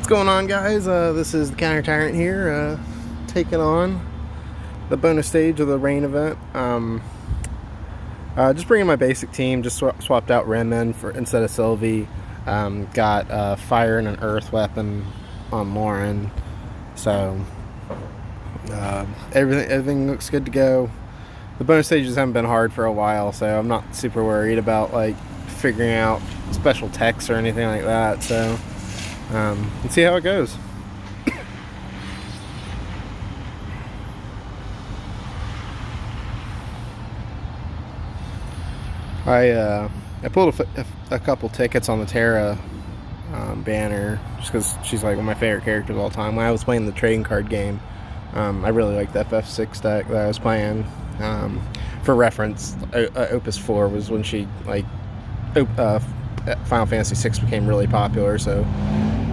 What's going on, guys? This is the Counter Tyrant here, taking on the bonus stage of the rain event. Just bringing my basic team. Just swapped out Renman for instead of Sylvie. Got fire and an earth weapon on Lauren. So everything looks good to go. The bonus stages haven't been hard for a while, so I'm not super worried about like figuring out special techs or anything like that. So let's see how it goes. I pulled a couple tickets on the Terra banner just because she's like one of my favorite characters of all time. When I was playing the trading card game, I really liked the FF6 deck that I was playing. For reference, Opus 4 was when she Final Fantasy 6 became really popular. So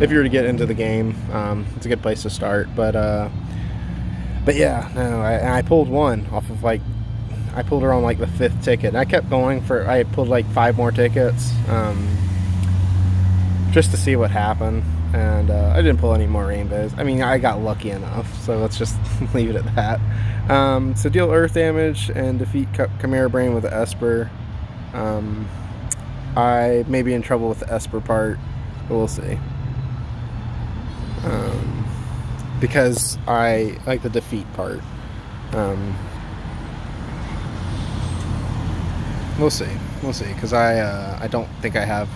if you were to get into the game, it's a good place to start. But yeah, no, I pulled one off of I pulled her on the 5th ticket. And I kept going I pulled 5 more tickets just to see what happened. And I didn't pull any more rainbows. I mean, I got lucky enough, so let's just leave it at that. So deal earth damage and defeat Chimera Brain with the Esper. I may be in trouble with the Esper part, but we'll see. Because I like the defeat part. We'll see, because I don't think I have,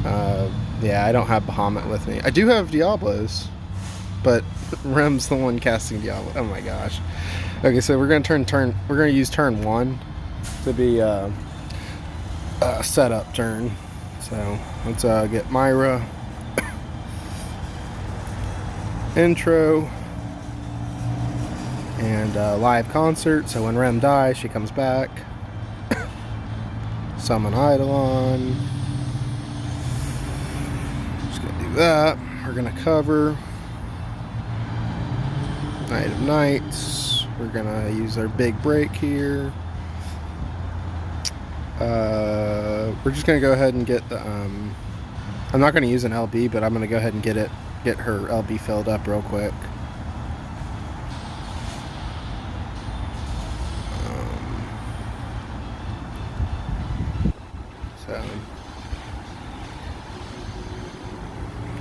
I don't have Bahamut with me. I do have Diablos, but Rem's the one casting Diablo. Oh my gosh. Okay, so we're gonna use turn 1 to be a setup turn. So let's get Myra. Intro. And live concert, so when Rem dies, she comes back. Summon Eidolon. Just gonna do that. We're gonna cover Night of Nights. We're gonna use our big break here. We're just gonna go ahead and get the I'm not gonna use an LB, but I'm gonna go ahead and get her LB filled up real quick.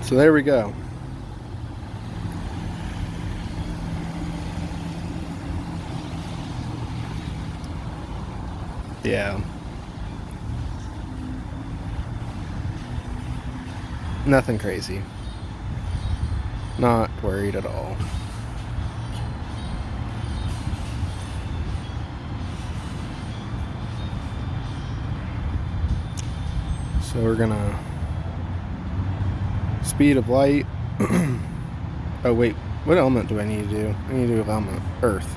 So there we go. Yeah. Nothing crazy. Not worried at all. So we're gonna speed of light. Oh wait, what element do I need to do? I need to do element earth.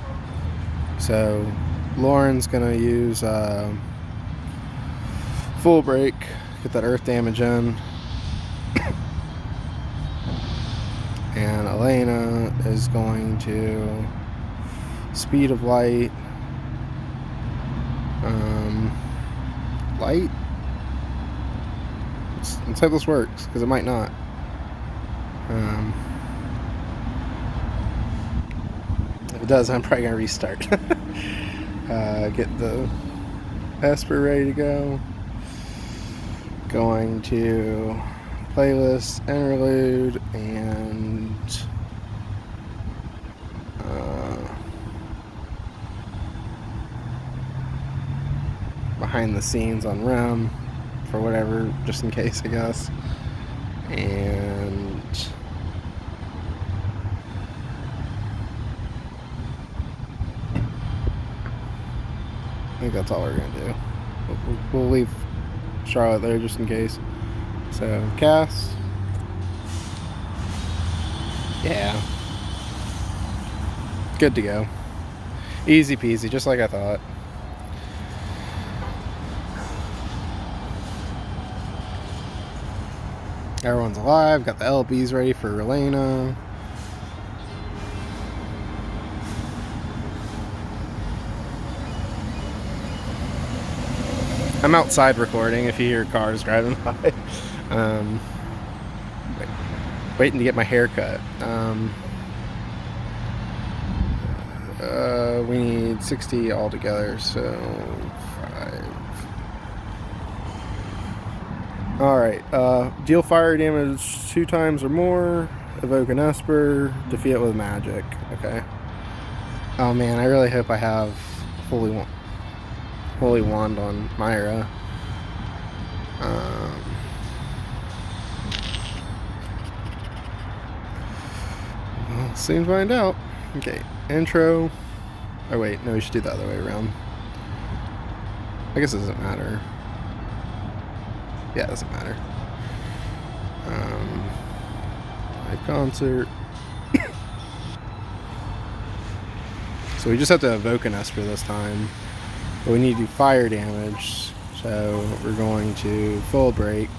So Lauren's gonna use full break, get that earth damage in. And Elena is going to speed of light. Light? Let's hope this works, because it might not. If it does, I'm probably going to restart. Get the Esper ready to go. Going to playlist, interlude, and behind the scenes on Rem for whatever, just in case, I guess. And I think that's all we're gonna do. We'll leave Charlotte there just in case. So cast. Yeah. Good to go. Easy peasy, just like I thought. Everyone's alive. Got the LBs ready for Elena. I'm outside recording if you hear cars driving by. Waiting to get my hair cut. We need 60 altogether, so 5. Alright, deal fire damage 2 times or more, evoke an Esper, defeat it with magic. Okay. Oh man, I really hope I have Holy Wand on Myra. We'll soon find out. Okay, intro. Oh wait, no, we should do the other way around. I guess it doesn't matter. Yeah, it doesn't matter. Live concert. So we just have to evoke an Esper this time. But we need to do fire damage. So we're going to full break.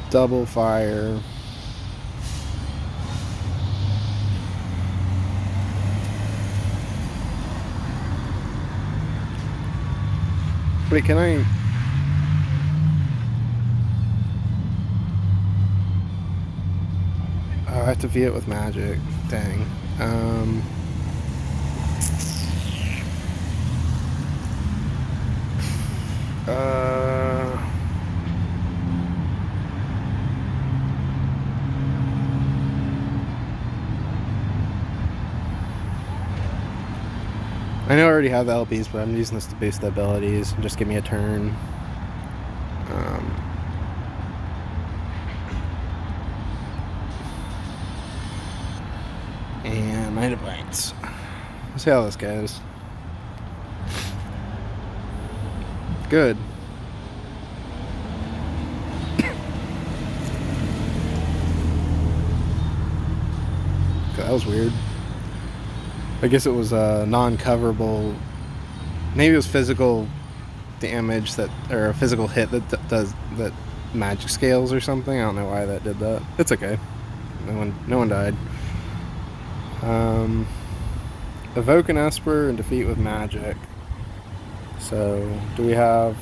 Double fire. Wait, can I... Oh, I have to defeat it with magic. Dang. I know I already have the LPs, but I'm using this to boost the abilities and just give me a turn. And Might of Bites. Let's see how this goes. Good. That was weird. I guess it was a non-coverable. Maybe it was physical damage or a physical hit that does that magic scales or something. I don't know why that did that. It's okay. No one died. Evoke an Esper and defeat with magic. So we have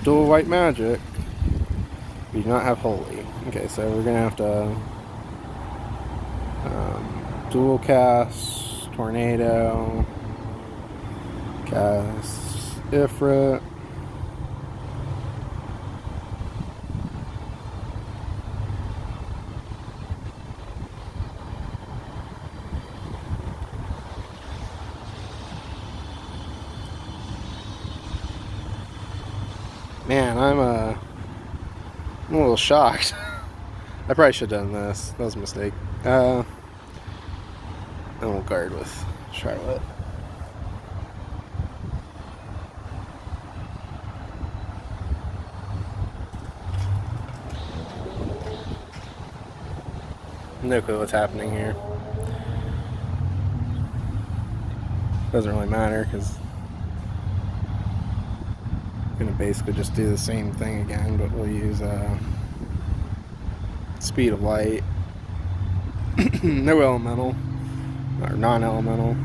dual white magic. We do not have holy. Okay, so we're gonna have to dual cast Tornado, cast Ifrit. Man, I'm a little shocked. I probably should have done this. That was a mistake. I won't guard with Charlotte. No clue what's happening here. Doesn't really matter because I'm gonna basically just do the same thing again, but we'll use speed of light. No elemental or non-elemental.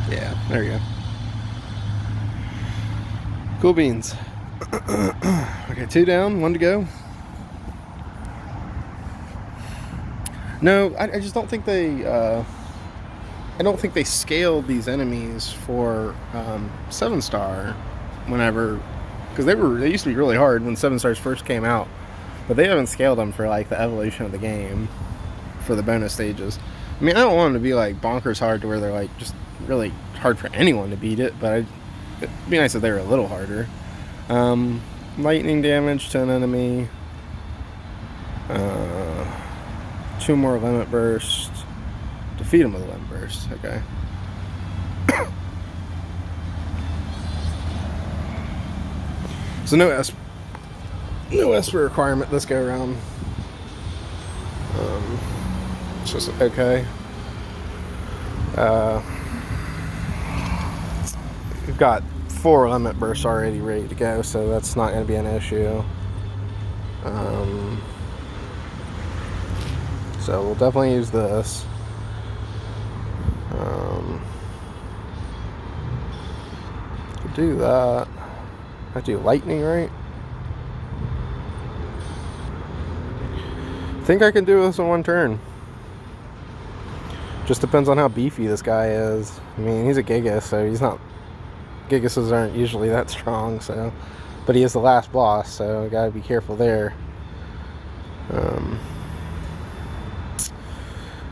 Yeah, there you go. Cool beans. Okay, 2 down, 1 to go. No, I just don't think they. I don't think they scaled these enemies for 7-star. Whenever, because they used to be really hard when 7 stars first came out, but they haven't scaled them for like the evolution of the game for the bonus stages. I mean, I don't want them to be like bonkers hard to where they're like just really hard for anyone to beat it, but it'd be nice if they were a little harder. Lightning damage to an enemy. 2 more limit burst. Defeat him with a limit burst. Okay. So no Esper requirement this go around. It's just okay. We've got 4 limit bursts already ready to go, so that's not going to be an issue. So we'll definitely use this. To do that, I do lightning, right? I think I can do this in one turn. Just depends on how beefy this guy is. I mean, he's a Gigas, so he's not... Gigases aren't usually that strong, so... But he is the last boss, so gotta be careful there.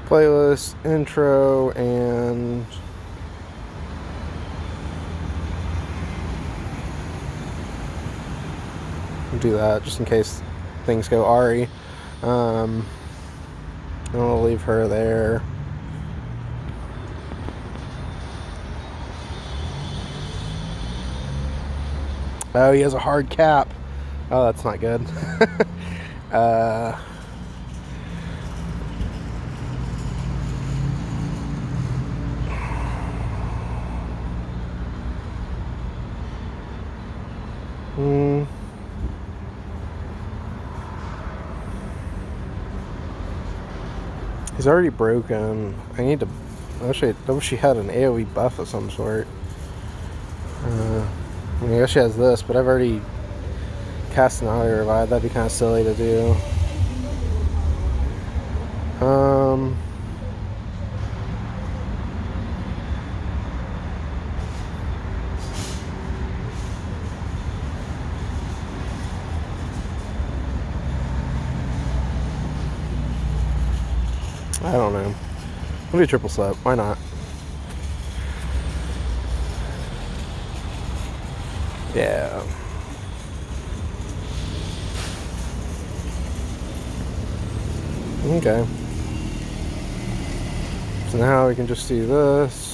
Playlist, intro, and... do that, just in case things go Ari. And we'll leave her there. Oh, he has a hard cap. Oh, that's not good. He's already broken. I need to... I wish she had an AoE buff of some sort. I mean, I guess she has this, but I've already cast an auto revive. That'd be kind of silly to do. I don't know. We'll do triple slip. Why not? Yeah. Okay. So now we can just do this.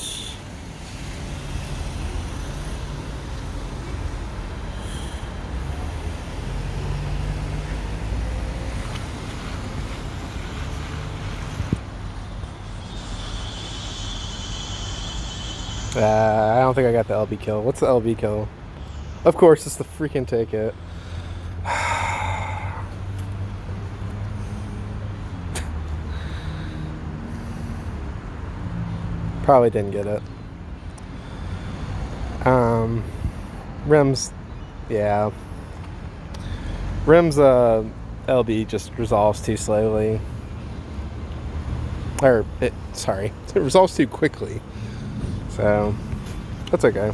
I don't think I got the LB kill. What's the LB kill? Of course, it's the freaking ticket. Probably didn't get it. Rim's, yeah. Rim's LB just resolves too slowly. It resolves too quickly. So, that's okay.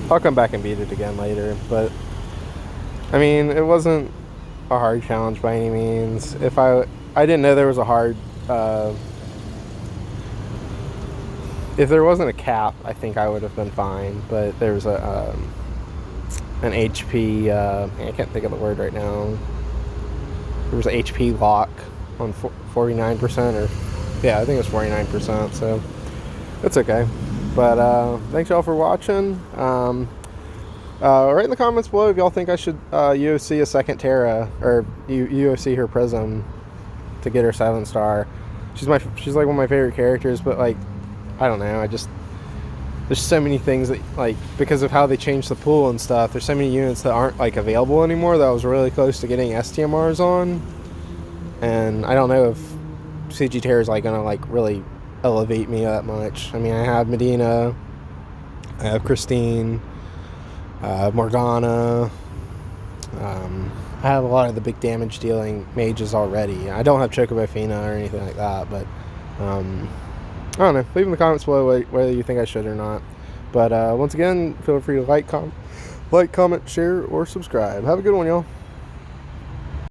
I'll come back and beat it again later, but I mean, it wasn't a hard challenge by any means. If I didn't know there was a hard, if there wasn't a cap, I think I would have been fine, but there was an HP, I can't think of the word right now. There was an HP lock on 49%, or yeah, I think it was 49%, so it's okay. But thanks y'all for watching. Write in the comments below if y'all think I should UOC a second Terra, or UOC her Prism to get her 7-star. She's like one of my favorite characters, but like, I don't know, there's so many things that, like, because of how they changed the pool and stuff, there's so many units that aren't like available anymore that I was really close to getting STMRs on, and I don't know if CG Terra is like gonna like really elevate me that much. I mean, I have Medina, I have Christine, Morgana, I have a lot of the big damage dealing mages already. I don't have Chocobo Fina or anything like that, but I don't know. Leave in the comments below whether you think I should or not. But once again, feel free to like, comment, share, or subscribe. Have a good one, y'all.